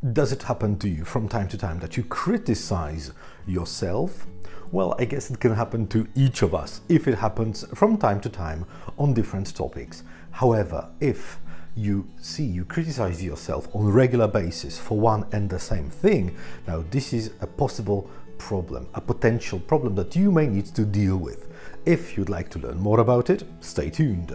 Does it happen to you from time to time that you criticize yourself? Well, I guess it can happen to each of us if it happens from time to time on different topics. However, if you criticize yourself on a regular basis for one and the same thing, now this is a possible problem, a potential problem that you may need to deal with. If you'd like to learn more about it, stay tuned.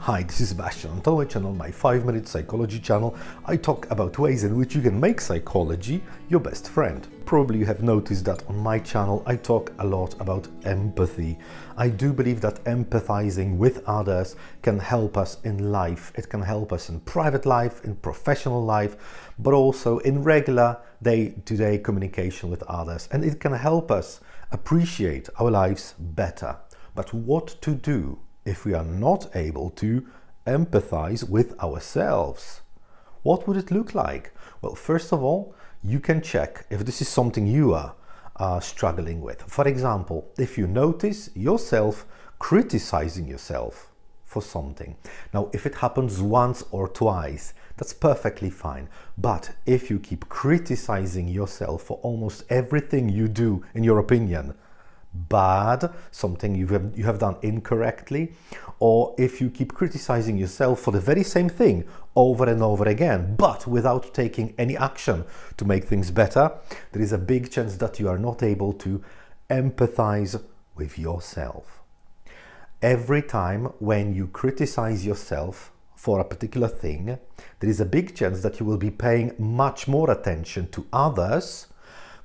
Hi, this is Sebastian. On my channel, my 5-minute psychology channel, I talk about ways in which you can make psychology your best friend. Probably you have noticed that on my channel I talk a lot about empathy. I do believe that empathizing with others can help us in life. It can help us in private life, in professional life, but also in regular day-to-day communication with others. And it can help us appreciate our lives better. But what to do if we are not able to empathize with ourselves? What would it look like? Well, first of all, you can check if this is something you are struggling with. For example, if you notice yourself criticizing yourself for something. Now, if it happens once or twice, that's perfectly fine. But if you keep criticizing yourself for almost everything you do, in your opinion, bad, something you have done incorrectly, or if you keep criticizing yourself for the very same thing over and over again, but without taking any action to make things better, there is a big chance that you are not able to empathize with yourself. Every time when you criticize yourself for a particular thing, there is a big chance that you will be paying much more attention to others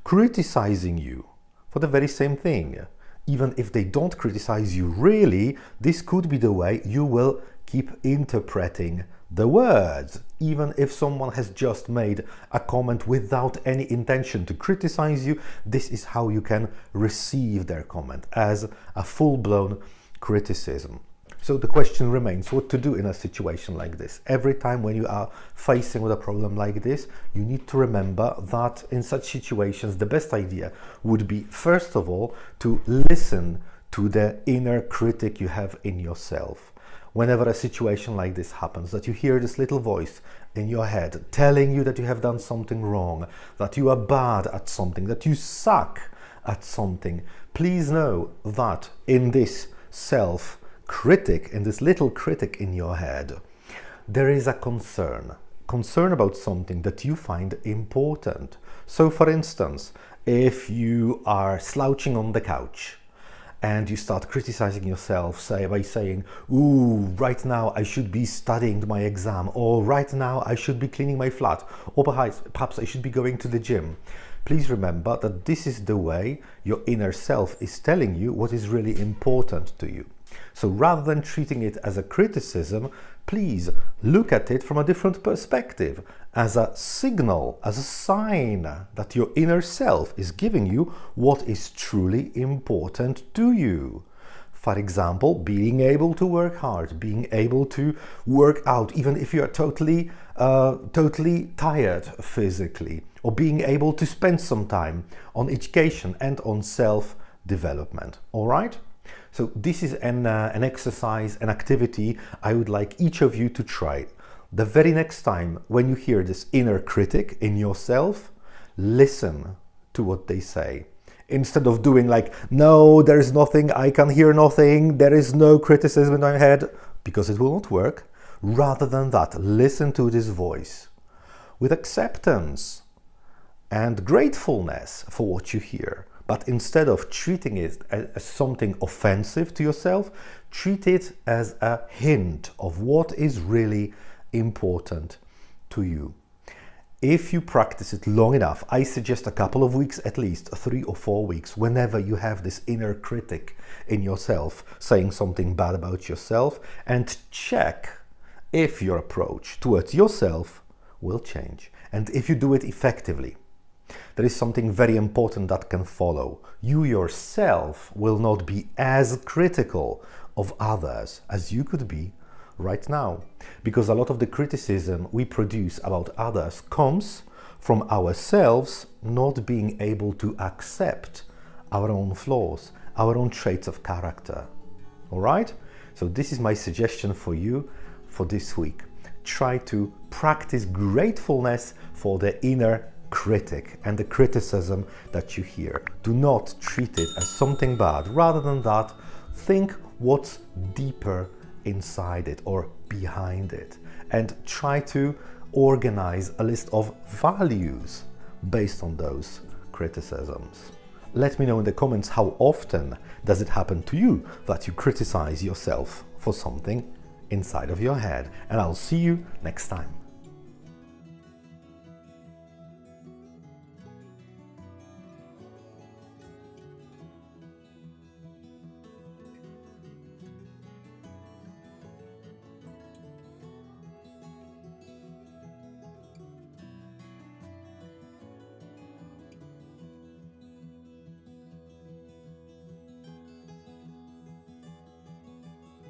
criticizing you for the very same thing. Even if they don't criticize you really, this could be the way you will keep interpreting the words. Even if someone has just made a comment without any intention to criticize you, this is how you can receive their comment, as a full-blown criticism. So the question remains, what to do in a situation like this? Every time when you are facing with a problem like this, you need to remember that in such situations, the best idea would be, first of all, to listen to the inner critic you have in yourself. Whenever a situation like this happens, that you hear this little voice in your head telling you that you have done something wrong, that you are bad at something, that you suck at something, please know that in this self-critic, in this little critic in your head, there is a concern about something that you find important. So for instance, if you are slouching on the couch and you start criticizing yourself, by saying, ooh, right now I should be studying my exam, or right now I should be cleaning my flat, or perhaps I should be going to the gym. Please remember that this is the way your inner self is telling you what is really important to you. So rather than treating it as a criticism, please look at it from a different perspective, as a signal, as a sign that your inner self is giving you what is truly important to you. For example, being able to work hard, being able to work out, even if you are totally tired physically, or being able to spend some time on education and on self-development. All right? So this is an exercise, an activity I would like each of you to try. The very next time when you hear this inner critic in yourself, listen to what they say. Instead of doing like, no, there is nothing, I can hear nothing, there is no criticism in my head, because it will not work. Rather than that, listen to this voice with acceptance and gratefulness for what you hear. But instead of treating it as something offensive to yourself, treat it as a hint of what is really important to you. If you practice it long enough, I suggest a couple of weeks, at least 3 or 4 weeks, whenever you have this inner critic in yourself saying something bad about yourself, and check if your approach towards yourself will change. And if you do it effectively, there is something very important that can follow. You yourself will not be as critical of others as you could be right now. Because a lot of the criticism we produce about others comes from ourselves not being able to accept our own flaws our own traits of character. All right? So this is my suggestion for you for this week. Try to practice gratefulness for the inner critic and the criticism that you hear. Do not treat it as something bad. Rather than that, think what's deeper inside it or behind it, and try to organize a list of values based on those criticisms. Let me know in the comments how often does it happen to you that you criticize yourself for something inside of your head, and I'll see you next time.